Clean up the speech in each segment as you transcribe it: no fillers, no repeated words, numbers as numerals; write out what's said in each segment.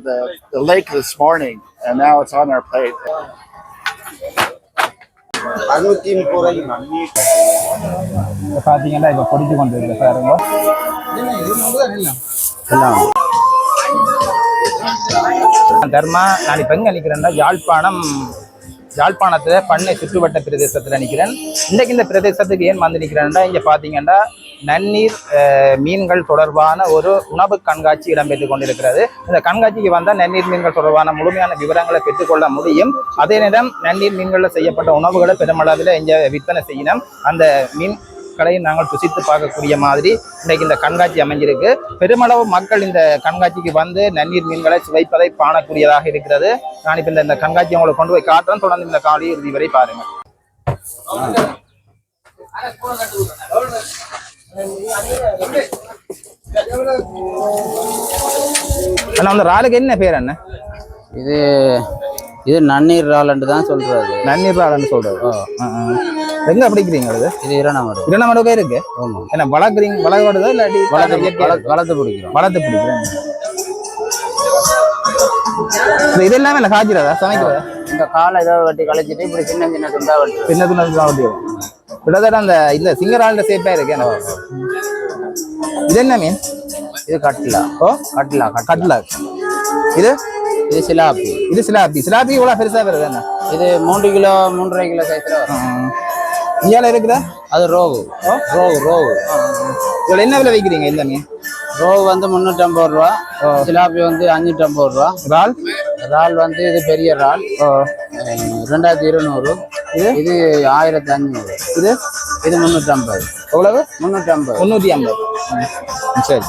the lake this morning, and now it's on our plate. பாத்தீங்கன்னா இப்ப பொடிச்சு கொண்டு இருக்கு பாருங்க. தர்மா நான் இப்ப எங்க நிக்கிறேன்னா யாழ்ப்பாணத்துல பண்ணை சுற்றுவட்ட பிரதேசத்துல நிக்கிறேன். இன்னைக்கு இந்த பிரதேசத்துக்கு ஏன் வந்து நிக்கிறேன்னா இங்க பாத்தீங்கன்னா நன்னீர் மீன்கள் தொடர்பான ஒரு உணவு கண்காட்சி இடம்பெற்றுக் கொண்டிருக்கிறது. இந்த கண்காட்சிக்கு வந்தால் நன்னீர் மீன்கள் தொடர்பான முழுமையான விவரங்களை பெற்றுக்கொள்ள முடியும். அதே நேரம் நன்னீர் மீன்களில் செய்யப்பட்ட உணவுகளை பெருமளவில் இங்கே விற்பனை செய்யணும். அந்த மீன் கடையை நாங்கள் புசித்து பார்க்கக்கூடிய மாதிரி இன்றைக்கு இந்த கண்காட்சி அமைஞ்சிருக்கு. பெருமளவு மக்கள் இந்த கண்காட்சிக்கு வந்து நன்னீர் மீன்களை சுவைப்பதை காணக்கூடியதாக இருக்கிறது. நான் இப்போ இந்த கண்காட்சி உங்களை கொண்டு போய் காட்டுறேன். தொடர்ந்து இந்த காலை இறுதி வரை பாருங்கள். அந்த இறாலுக்கு என்ன பேர் என்ன? இது நன்னீர் இறால்னு தான் சொல்றது. நன்னீர் இறால்னு சொல்றது. எங்க பிடிக்கிறீங்க? இது இரணமடுக்கே இருக்கு. என்ன வளர்க்குறீங்க? வளர்க்கப்படுதா இல்லாட்டி வளர்த்து பிடிக்கிறோம். இது எல்லாமே இல்லை காய்ச்சிடாதா சமைக்கிறதா? இந்த காலை ஏதோ வெட்டி கழிச்சிட்டு இப்படி சின்ன சின்ன துண்டா வெட்டி கிட்டத்தட்ட அந்த இந்த சிங்கரால சேப்பா இருக்கு. இது என்ன மீன்? இது கட்லா. கட்லா. இது சிலாப்பி. சிலாப்பி இவ்வளவு பெருசா வருது என்ன? இது 3 கிலோ 3.5 கிலோ சைஸ்ல வரும். இயால இருக்குதா? அது ரோகு. இதுல என்ன விலை வைக்கிறீங்க இந்த மீன்? ரோகு வந்து 350 ரூபா, சிலாப்பி வந்து 550 ரூபா. இறால் வந்து இது பெரிய இறால் 2200. இது 1500. இது 350. எவ்வளவு? 350. சரி.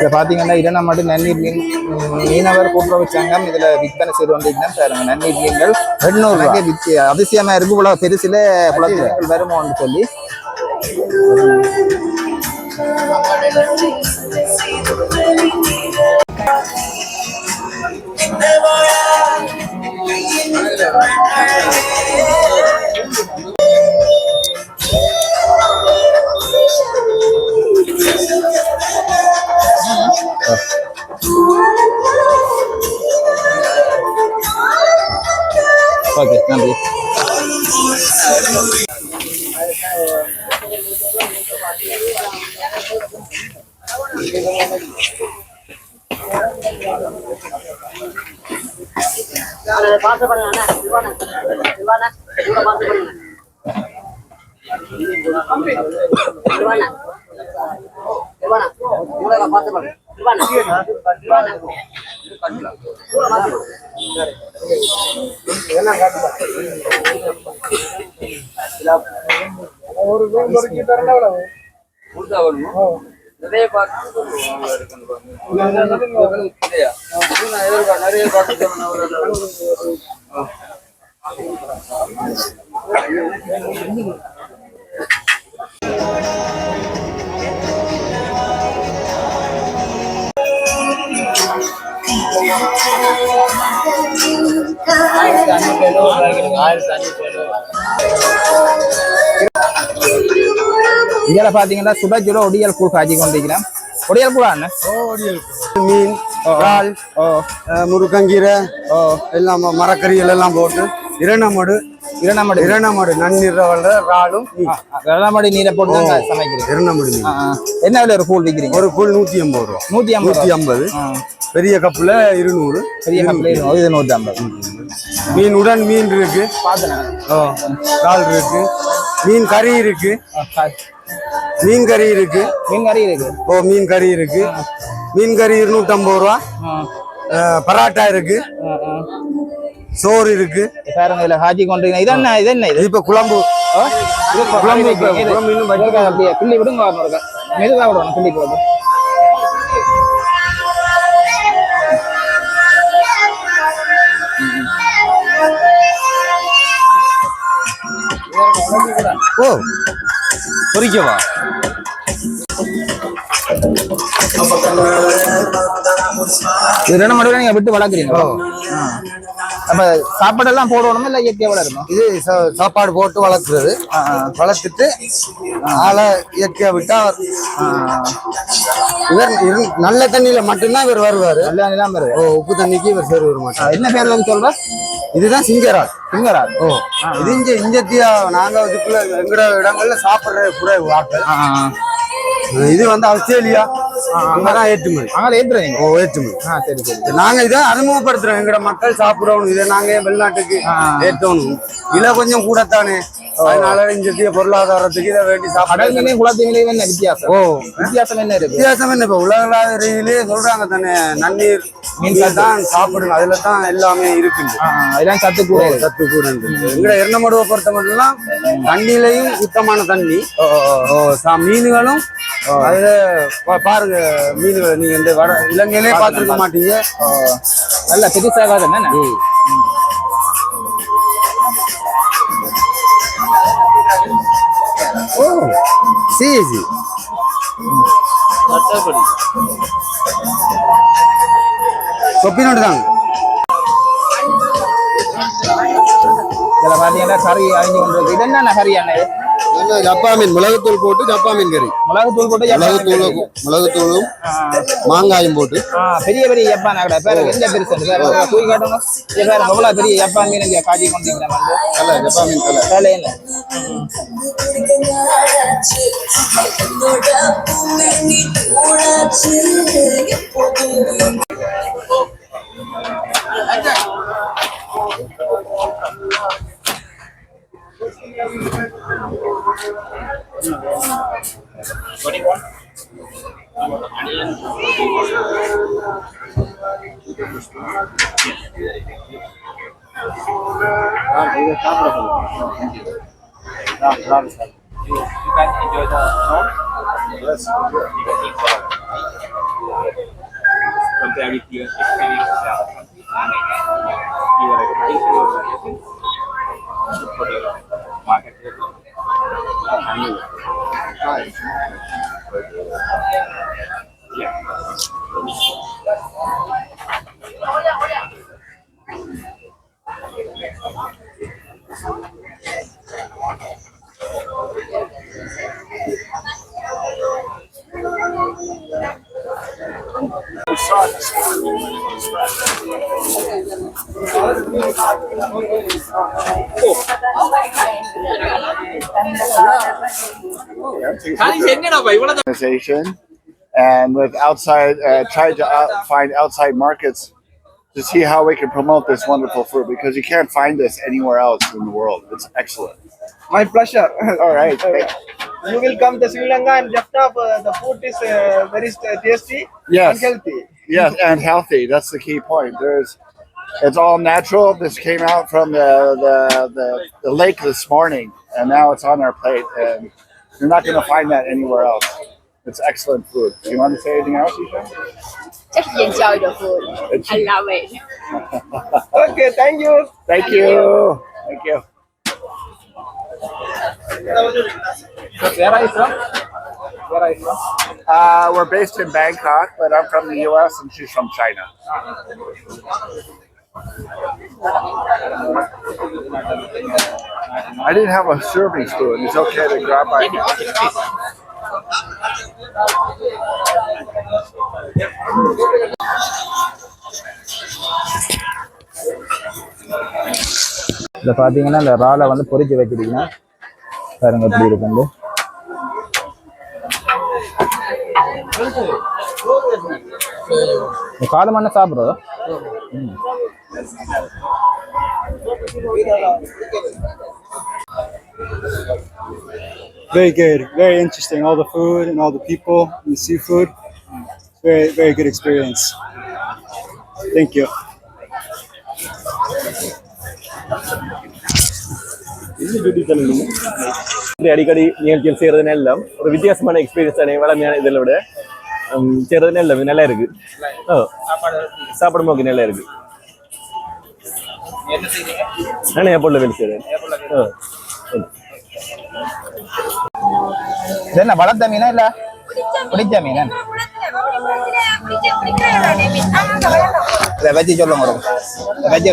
இதை பார்த்தீங்கன்னா இரணமடு நன்னீர் மீனவர் கூட்டுறவு சங்கம் இதுல விற்பனை செய்து வந்தீங்கன்னா பாருங்க. நன்னீர் மீன்கள் 800 அதிசயமா இருக்கு. இவ்வளவு பெருசில குளத்தில் வருமோன்னு சொல்லி ஓகே, நன்றி. இதில் பார்த்தீங்கன்னா சுடச்சுட ஒடியல் கூழ் காய்ச்சி கொண்டிருக்கிறேன். ஒடியல் கூழா என்ன? மீன், இறால், முருங்கங்கீரை எல்லாம் மரக்கறிகள் எல்லாம் போட்டு இரணமடு நன்னீர் இறாலும் இரணமடு நீரை போட்டு சமைக்கிறேன். இரணமடு என்ன விலை ஒரு கூழ் விற்கிறீங்க? ஒரு கூழ் 150 ரூபா. 150. பெரிய கப்புல 200. பெரிய கப்புல 150. மீனுடன் மீன் இருக்கு, இறால் இருக்கு, மீன் கறி இருக்கு. மீன் கறி இருக்கு. மீன் கறி 250 ரூபா. பராட்டா இருக்கு, சோறு இருக்கு. ஹாஜி கொண்டு இது என்ன இது? இப்ப குழம்பு அப்படியே கிள்ளி விடுங்க. மெதுவா விடணும் கிள்ளி போது. ஓ பொரிக்கவா? இது 2 மணி நீங்க விட்டு வளர்க்குறீங்க. அப்ப சாப்பாடெல்லாம் போடணுமா இல்லை இயற்கையாக வளருமா? இது சாப்பாடு போட்டு வளர்க்குறது. வளர்த்துட்டு ஆளை இயற்கையா விட்டா இவர் நல்ல தண்ணியில மட்டும்தான் இவர் வருவாரு. நல்ல தண்ணி வருது. உப்பு தண்ணிக்கு இவர் சேர வர மாட்டார். என்ன பேர் வந்து சொல்ற? இதுதான் சிங்கரால். சிங்கரால். இது இந்தியா நாங்க இதுக்குள்ள எங்கட இடங்கள்ல சாப்பிடுற குறைவு ஆட்கள். இது வந்து ஆஸ்திரேலியா அங்கதான் ஏற்றுமதி. அங்கே ஏற்றுறீங்க? ஏற்றுமதி. சரி சரி. நாங்க இதை அறிமுகப்படுத்துறோம். எங்கட மக்கள் சாப்பிடணும். இதை நாங்க வெளிநாட்டுக்கு ஏற்றணும். விலை கொஞ்சம் கூடத்தானே, அதனால இந்த பொருளாதாரத்துக்கு இதை வேண்டி சாப்பிட. குளத்தீங்களையும் என்ன வித்தியாசம்? வித்தியாசம் என்ன இருக்கு? வித்தியாசம் என்ன? இப்ப உலகளாவிலேயே சொல்றாங்க தானே, நன்னீர் மீன் தான் சாப்பிடணும். அதுல தான் எல்லாமே இருக்குது. அதெல்லாம் சத்து கூட எங்கட எர்ணமடுவை பொறுத்த மட்டும்லாம் தண்ணியிலையும் சுத்தமான தண்ணி, மீன்களும். அதுல பாருங்க மீன்களை நீங்க இந்த வட இலங்கையிலே பார்த்துருக்க மாட்டீங்க. நல்ல பெருசாக தானே. சீசி சொப்பினோடு தாங்க. இதுல பாத்தீங்கன்னா கறி அழிஞ்சு கொண்டு இருக்கு. இது என்ன கறி? அண்ணே ஜப்பா மீன் மிளகுத்தூள் போட்டு ஜப்பா மீன் கறி. மிளகுத்தூள் போட்டு மிளகுத்தூளும் மாங்காயும் போட்டு பெரிய பெரிய ஜப்பான் கடை பேர் எந்த பெருசு தூக்கி காட்டணும். பேர் எவ்வளவு பெரிய ஜப்பான் மீன் இங்க காட்டி கொண்டிருக்கிறேன். ஜப்பா மீன் வேலை இல்லை. And with outside, try to find outside markets to see how we can promote this wonderful food, because you can't find this anywhere else in the world. It's excellent. My pleasure. All right. You will come to Sri Lanka and just the food is very tasty Yes. and healthy. Yes, and healthy. That's the key point. It's all natural. This came out from the lake this morning, and now it's on our plate. And you're not going to find that anywhere else. It's excellent food. Do you want to say anything else, Isha? Just enjoy the food. I love it. Okay, thank you. Thank you. Thank you. Where are you from? Where are you from? We're based in Bangkok, but I'm from the U.S. and she's from China. I didn't have a serving spoon. It's okay to grab my இதில் பார்த்தீங்கன்னா இந்த இறாலை வந்து பொரிச்சு வச்சிருக்கீங்க. பாருங்க எப்படி இருக்கு. காலமான சாப்பிட்றதோ. Very good, very interesting. All the food and all the people and the seafood. Very, very good experience. Thank you. அடிக்கடி நிகழ்ச்சிகள் செய்யறதுனால எல்லாம் ஒரு வித்தியாசமான எக்ஸ்பீரியன்ஸ் தானே. வளமையான இதில் விட செய்யறதுனால எல்லாம் நல்லா இருக்கு. சாப்பாடு ஓகே நல்லா இருக்கு. நானே ஏர்போர்ட்ல வேலை செய்யறேன். என்ன வளர்த்த மீனா இல்ல பிடிச்ச மீனா? இதை வச்சு சொல்லுங்க. வச்சு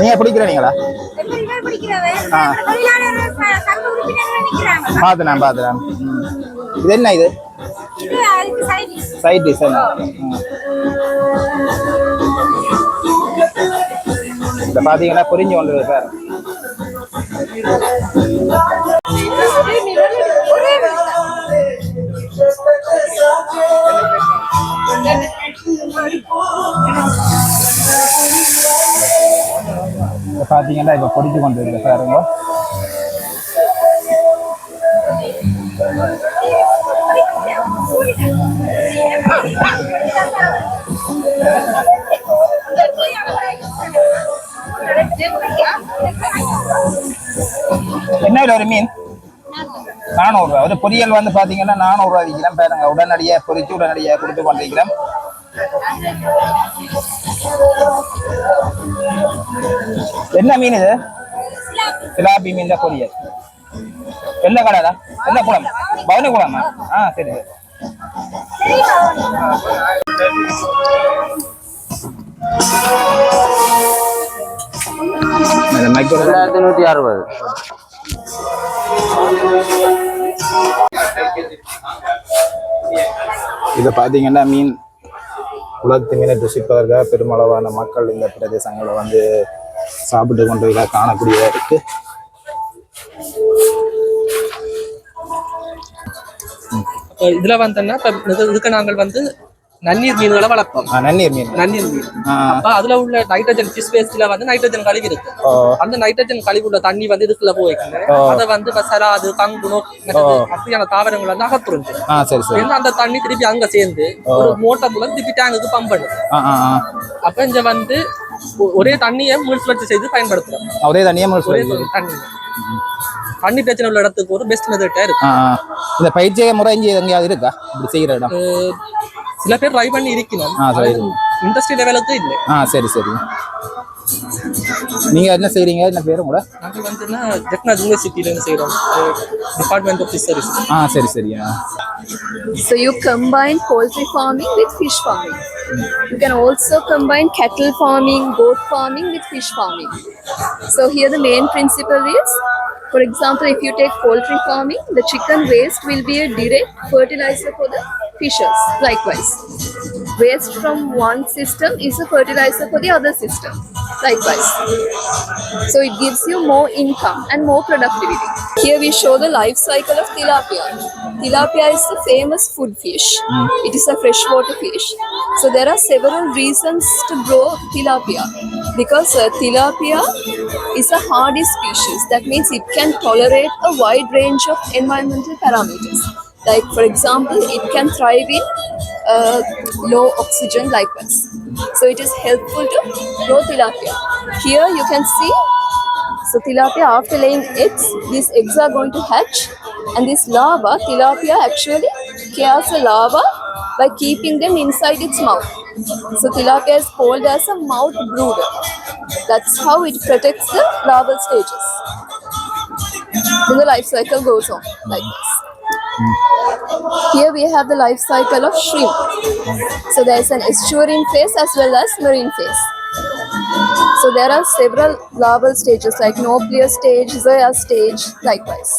நீங்க பிடிக்கிறீங்களா? பாத்துறேன். இது என்ன இது? Side dish. இந்த பாத்தீங்கன்னா புரிஞ்சு கொண்டு சார். பாத்தீங்கன்னா இப்ப பொறிச்சு கொண்டு இருக்கு சாருங்க. என்ன ஒரு மீன்? 400 ரூபா. ஒரு பொரியல் வந்து பாத்தீங்கன்னா 400 ரூபா விற்கிறேன் பாருங்க. உடனடியாக பொரிச்சு உடனடியாக கொடுத்து கொண்டிருக்கிறேன். என்ன மீன் இது? சிலாப்பி மீன் தான் பொரியல். என்ன கடைடா? என்ன குளம்? பவனி குளமா? சரி. $1,160. இதை பார்த்தீங்கன்னா மீன் உலகத்து மீனை ருசிப்பதற்காக பெருமளவான மக்கள் இந்த பிரதேசங்களை வந்து சாப்பிட்டு கொண்டு காணக்கூடியதாக இருக்கு. இதுல வந்தோம்னா இதுக்கு நாங்கள் வந்து நன்னீர் மீன்களை வளர்ப்போம். நன்னீர் மீன். அப்ப அதுல உள்ள நைட்ரஜன் ஃபிஷ் வேஸ்ட்ல வந்து நைட்ரஜன் கழிவு இருக்கு. அந்த நைட்ரஜன் கழிவுள்ள தண்ணி வந்து இதுக்குள்ள போய்க்குங்க. அதை வந்து சராது, கங்குனோ அப்படியான தாவரங்கள் வந்து அகத்துறிஞ்சு. அந்த தண்ணி திருப்பி அங்க சேர்ந்து ஒரு மோட்டர் மூலம் திருப்பி டேங்குக்கு பம்ப் பண்ணுது. அப்ப இங்க வந்து ஒரே தண்ணியை முயற்சி செய்து பயன்படுத்துறோம். ஒரே தண்ணியை தண்ணி பிரச்சனை உள்ள இடத்துக்கு ஒரு பெஸ்ட் மெத்தட்டா இருக்கு. இந்த பயிற்சிய முறை எங்கேயாவது இருக்கா இப்படி செய்யற இடம்? சில பேர் ட்ரை பண்ணி இருக்கணும். இண்டஸ்ட்ரி லெவலுக்கு இல்லை. சரி. நீங்க என்ன செய்றீங்க? என்ன பேரு கூட? நாங்க வந்துன்னா ஜெக்நாத் யூனிவர்சிட்டில இருந்து செய்றோம். Department of fisheries. சரி. So you combine poultry farming with fish farming. You can also combine cattle farming, goat farming with fish farming. So here the main principle is, for example, if you take poultry farming, the chicken waste will be a direct fertilizer for the fishes. Likewise, waste from one system is a fertilizer for the other system. Likewise, so it gives you more income and more productivity. Here we show the life cycle of tilapia. Tilapia is the famous food fish. It is a freshwater fish. So there are several reasons to grow tilapia, because tilapia is a hardy species. That means it can tolerate a wide range of environmental parameters. Like, for example, it can thrive in low oxygen likewise. So it is helpful to grow tilapia. Here you can see, so tilapia after laying eggs, these eggs are going to hatch, and this larva, tilapia actually cares a larva by keeping them inside its mouth. So tilapia is called as a mouth brooder. That's how it protects the larval stages. Then the life cycle goes on like this. Here we have the life cycle of shrimp. So there is an estuarine phase as well as marine phase. So there are several larval stages like naupliar stage, zoea stage, likewise.